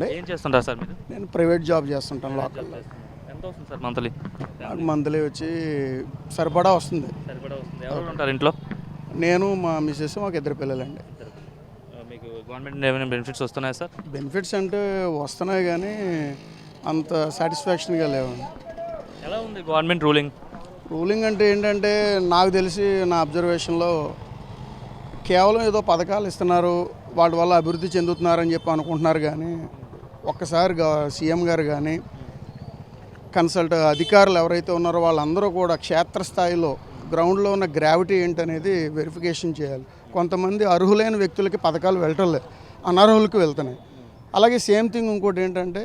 అండి. ఏం చేస్తుంటారు సార్ మీరు? నేను ప్రైవేట్ జాబ్ చేస్తుంటాను లోకల్లో. ఎంత వస్తుంది సార్ మంత్లీ? నాకు మంత్లీ వచ్చి సరిపడా వస్తుంది. సరిపడా వస్తుంది. ఎవరు ఉంటారు ఇంట్లో? నేను, మా మిసెస్, మాకు 2 పిల్లలండి. మీకు గవర్నమెంట్ ఏమైనా బెనిఫిట్స్ వస్తున్నాయా సార్? బెనిఫిట్స్ అంటే వస్తున్నాయి కానీ అంత సాటిస్ఫాక్షన్గా లేవండి. ఎలా ఉంది గవర్నమెంట్ రూలింగ్ అంటే ఏంటంటే నాకు తెలిసి నా అబ్జర్వేషన్లో కేవలం ఏదో పథకాలు ఇస్తున్నారు, వాటి వల్ల అభివృద్ధి చెందుతున్నారని చెప్పి అనుకుంటున్నారు. కానీ ఒక్కసారి సీఎం గారు కానీ కన్సల్ట్ అధికారులు ఎవరైతే ఉన్నారో వాళ్ళందరూ కూడా క్షేత్రస్థాయిలో గ్రౌండ్లో ఉన్న గ్రావిటీ ఏంటనేది వెరిఫికేషన్ చేయాలి. కొంతమంది అర్హులైన వ్యక్తులకి పథకాలు వెళ్ళటం లేదు, అనర్హులకు వెళ్తున్నాయి. అలాగే సేమ్ థింగ్ ఇంకోటి ఏంటంటే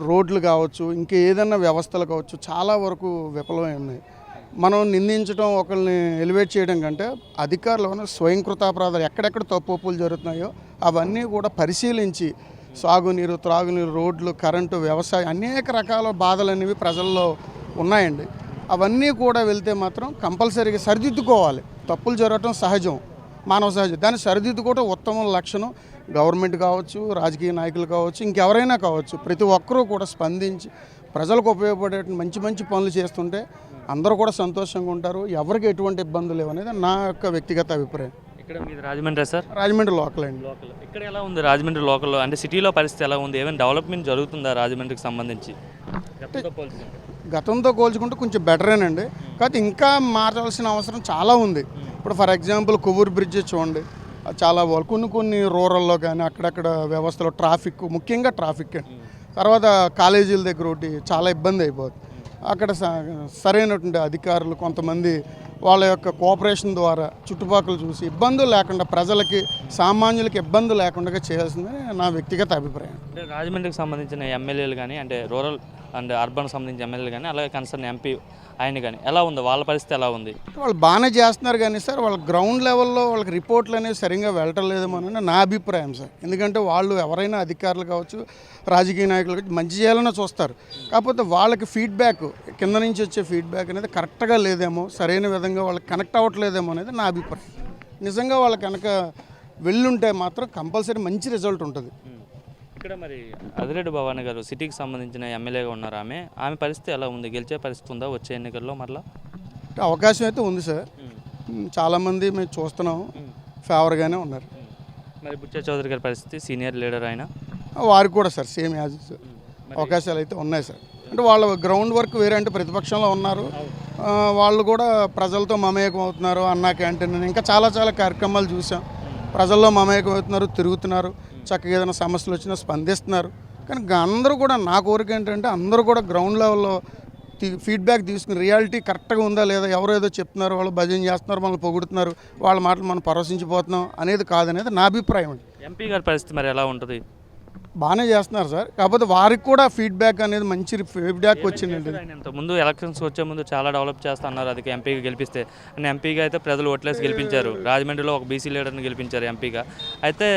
రోడ్లు కావచ్చు, ఇంకా ఏదైనా వ్యవస్థలు కావచ్చు, చాలా వరకు విఫలమై ఉన్నాయి. మనం నిందించడం, ఒకరిని ఎలివేట్ చేయడం కంటే అధికారులు స్వయంకృతాపరాధాలు ఎక్కడెక్కడ తప్పులు జరుగుతున్నాయో అవన్నీ కూడా పరిశీలించి సాగునీరు, త్రాగునీరు, రోడ్లు, కరెంటు, వ్యవసాయం అనేక రకాల బాధలు అనేవి ప్రజల్లో ఉన్నాయండి. అవన్నీ కూడా వెళ్తే మాత్రం కంపల్సరీగా సరిదిద్దుకోవాలి. తప్పులు జరగటం సహజం, మానవ సహజం. దాన్ని సరిదిద్దుకోవటం ఉత్తమ లక్షణం. గవర్నమెంట్ కావచ్చు, రాజకీయ నాయకులు కావచ్చు, ఇంకెవరైనా కావచ్చు, ప్రతి ఒక్కరూ కూడా స్పందించి ప్రజలకు ఉపయోగపడే మంచి మంచి పనులు చేస్తుంటే అందరూ కూడా సంతోషంగా ఉంటారు. ఎవరికి ఎటువంటి ఇబ్బందులు లేవనేది నా యొక్క వ్యక్తిగత అభిప్రాయం. ఇక్కడ మీది రాజమండ్రి సార్? రాజమండ్రి లోకల్ అండి. లోకల్. ఇక్కడ ఎలా ఉంది రాజమండ్రి లోకల్లో? అంటే సిటీలో పరిస్థితి ఎలా ఉంది? ఏమైనా డెవలప్మెంట్ జరుగుతుందా రాజమండ్రికి సంబంధించి? గతంతో పోల్చుకుంటే కొంచెం బెటరేనండి. కాకపోతే ఇంకా మార్చాల్సిన అవసరం చాలా ఉంది. ఇప్పుడు ఫర్ ఎగ్జాంపుల్ కొవ్వూరు బ్రిడ్జ్ చూడండి, చాలా కొన్ని రూరల్లో కానీ అక్కడక్కడ వ్యవస్థలో ట్రాఫిక్, ముఖ్యంగా ట్రాఫిక్ అండి. తర్వాత కాలేజీల దగ్గర ఒకటి చాలా ఇబ్బంది అయిపోతుంది. అక్కడ సరైనటువంటి అధికారులు కొంతమంది వాళ్ళ యొక్క కోఆపరేషన్ ద్వారా చుట్టుపక్కల చూసి ఇబ్బందులు లేకుండా ప్రజలకి, సామాన్యులకి ఇబ్బందులు లేకుండా చేయాల్సిందని నా వ్యక్తిగత అభిప్రాయం. అంటే రాజమండ్రికి సంబంధించిన ఎమ్మెల్యేలు కానీ, అంటే రూరల్ అండ్ అర్బన్ సంబంధించిన ఎమ్మెల్యేలు కానీ, అలాగే కన్సర్న్ ఎంపీ ఆయన కానీ ఎలా ఉంది? వాళ్ళ పరిస్థితి ఎలా ఉంది? వాళ్ళు బాగానే చేస్తున్నారు కానీ సార్, వాళ్ళ గ్రౌండ్ లెవెల్లో వాళ్ళకి రిపోర్ట్లు అనేవి సరిగ్గా వెళ్ళటం లేదేమో అని నా అభిప్రాయం సార్. ఎందుకంటే వాళ్ళు ఎవరైనా అధికారులు కావచ్చు, రాజకీయ నాయకులు కావచ్చు, మంచి చేయాలనే చూస్తారు. కాకపోతే వాళ్ళకి ఫీడ్బ్యాక్, కింద నుంచి వచ్చే ఫీడ్బ్యాక్ అనేది కరెక్ట్గా లేదేమో, సరైన విధంగా వాళ్ళకి కనెక్ట్ అవ్వట్లేదేమో అనేది నా అభిప్రాయం. నిజంగా వాళ్ళు కనుక వెళ్ళుంటే మాత్రం కంపల్సరీ మంచి రిజల్ట్ ఉంటుంది. ఇక్కడ మరి అదిరెడ్డి భవానీ గారు సిటీకి సంబంధించిన ఎమ్మెల్యేగా ఉన్నారు. ఆమె పరిస్థితి ఎలా ఉంది? గెలిచే పరిస్థితి ఉందా వచ్చే ఎన్నికల్లో? మరలా అవకాశం అయితే ఉంది సార్. చాలామంది మేము చూస్తున్నాం, ఫేవర్గానే ఉన్నారు. మరి బుచ్చా చౌదరి గారి పరిస్థితి, సీనియర్ లీడర్ ఆయన, వారికి కూడా సార్ సేమ్ యాజ్ అవకాశాలు అయితే ఉన్నాయి సార్. అంటే వాళ్ళ గ్రౌండ్ వర్క్ వేరే, అంటే ప్రతిపక్షంలో ఉన్నారు, వాళ్ళు కూడా ప్రజలతో మమేకం అవుతున్నారు. అన్నా క్యాంటీన్, ఇంకా చాలా కార్యక్రమాలు చూసాం. ప్రజల్లో మమేకం అవుతున్నారు, తిరుగుతున్నారు, చక్కగా ఏదైనా సమస్యలు వచ్చినా స్పందిస్తున్నారు. కానీ అందరూ కూడా, నా కోరిక ఏంటంటే అందరూ కూడా గ్రౌండ్ లెవెల్లో ఫీడ్బ్యాక్ తీసుకుని రియాలిటీ కరెక్ట్గా ఉందా లేదా, ఎవరో ఏదో చెప్తున్నారు, వాళ్ళు భజన చేస్తున్నారు, మనల్ని పొగుడుతున్నారు, వాళ్ళ మాటలు మనం పరవశించిపోతున్నాం అనేది కాదనేది నా అభిప్రాయం అండి. ఎంపీ గారి పరిస్థితి మరి ఎలా ఉంటుంది? బాగానే చేస్తున్నారు సార్. కాకపోతే వారికి కూడా ఫీడ్బ్యాక్ అనేది మంచి ఫీడ్బ్యాక్ వచ్చిందండి. ముందు ఎలక్షన్స్ వచ్చే ముందు చాలా డెవలప్ చేస్తా అన్నారు, అది ఎంపీగా గెలిపిస్తే. అని ఎంపీగా అయితే ప్రజలు ఓట్లేసి గెలిపించారు. రాజమండ్రిలో ఒక బీసీ లీడర్ని గెలిపించారు ఎంపీగా. అయితే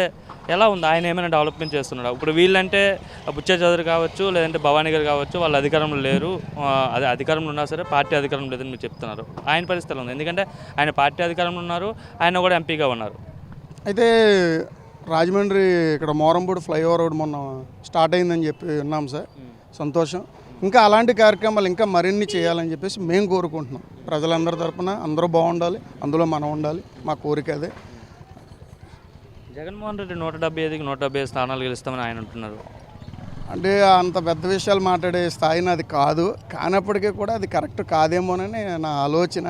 ఎలా ఉంది? ఆయన ఏమైనా డెవలప్మెంట్ చేస్తున్నాడు? ఇప్పుడు వీళ్ళంటే బుచ్చా చౌదరి కావచ్చు, లేదంటే భవానీ గారు కావచ్చు, వాళ్ళు అధికారంలో లేరు, అదే అధికారంలో ఉన్నా సరే పార్టీ అధికారంలో లేదని మీరు చెప్తున్నారు. ఆయన పరిస్థితి ఎలా ఉంది? ఎందుకంటే ఆయన పార్టీ అధికారంలో ఉన్నారు, ఆయన కూడా ఎంపీగా ఉన్నారు. అయితే రాజమండ్రి ఇక్కడ మోరంపూడి ఫ్లైఓవర్ రోడ్ మొన్న స్టార్ట్ అయిందని చెప్పి విన్నాం సార్, సంతోషం. ఇంకా అలాంటి కార్యక్రమాలు ఇంకా మరిన్ని చేయాలని చెప్పేసి మేము కోరుకుంటున్నాం. ప్రజలందరి తరపున అందరూ బాగుండాలి, అందులో మనం ఉండాలి, మా కోరిక అదే. జగన్మోహన్ రెడ్డి 175కి 175 స్థానాలు గెలుస్తామని ఆయన అంటున్నారు. అంటే అంత పెద్ద విషయాలు మాట్లాడే స్థాయిని అది కాదు, కానప్పటికీ కూడా అది కరెక్ట్ కాదేమోనని నా ఆలోచన.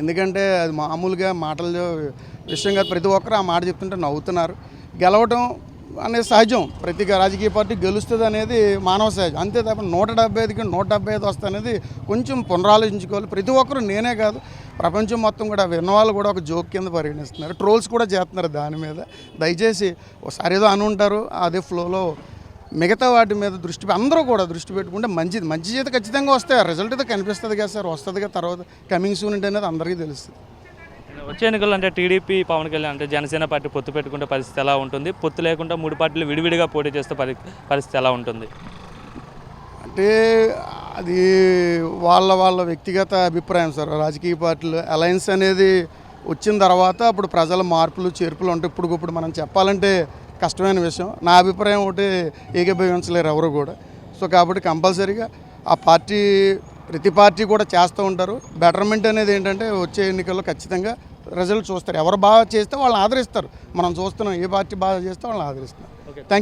ఎందుకంటే అది మామూలుగా మాటల విషయం కాదు, ప్రతి ఒక్కరు ఆ మాట చెప్తుంటే నవ్వుతున్నారు. గెలవటం అనేది సహజం, ప్రతి రాజకీయ పార్టీ గెలుస్తుంది అనేది మానవ సహజం. అంతే తప్ప 175కి 175 వస్తుంది అనేది కొంచెం పునరాలోచించుకోవాలి ప్రతి ఒక్కరు. నేనే కాదు, ప్రపంచం మొత్తం కూడా విన్నవాళ్ళు కూడా ఒక జోక్ కింద పరిగణిస్తున్నారు, ట్రోల్స్ కూడా చేస్తున్నారు దాని మీద. దయచేసి ఒకసారి ఏదో అని ఉంటారు, అదే ఫ్లోలో మిగతా వాటి మీద అందరూ కూడా దృష్టి పెట్టుకుంటే మంచిది. మంచి చేత ఖచ్చితంగా వస్తే రిజల్ట్ అయితే కనిపిస్తుంది కదా సార్, వస్తుంది కదా. తర్వాత కమింగ్ సూన్ అనేది అందరికీ తెలుస్తుంది. వచ్చే ఎన్నికల్లో అంటే టీడీపీ, పవన్ కళ్యాణ్ అంటే జనసేన పార్టీ పొత్తు పెట్టుకుంటే పరిస్థితి ఎలా ఉంటుంది? పొత్తు లేకుండా 3 పార్టీలు విడివిడిగా పోటీ చేస్తే పరిస్థితి ఎలా ఉంటుంది? అంటే అది వాళ్ళ వ్యక్తిగత అభిప్రాయం సార్. రాజకీయ పార్టీలు అలయన్స్ అనేది వచ్చిన తర్వాత అప్పుడు ప్రజల మార్పులు చేర్పులు ఉంటాయి. ఇప్పుడు మనం చెప్పాలంటే కష్టమైన విషయం. నా అభిప్రాయం ఒకటి ఏకీభవించలేరు ఎవరు కూడా. సో కాబట్టి కంపల్సరీగా ఆ పార్టీ ప్రతి పార్టీ కూడా చేస్తూ ఉంటారు. బెటర్మెంట్ అనేది ఏంటంటే వచ్చే ఎన్నికల్లో ఖచ్చితంగా రిజల్ట్ చూస్తారు. ఎవరు బాగా చేస్తే వాళ్ళని ఆదరిస్తారు. మనం చూస్తున్నాం ఏ పార్టీ బాగా చేస్తే వాళ్ళని ఆదరిస్తారు. ఓకే. థ్యాంక్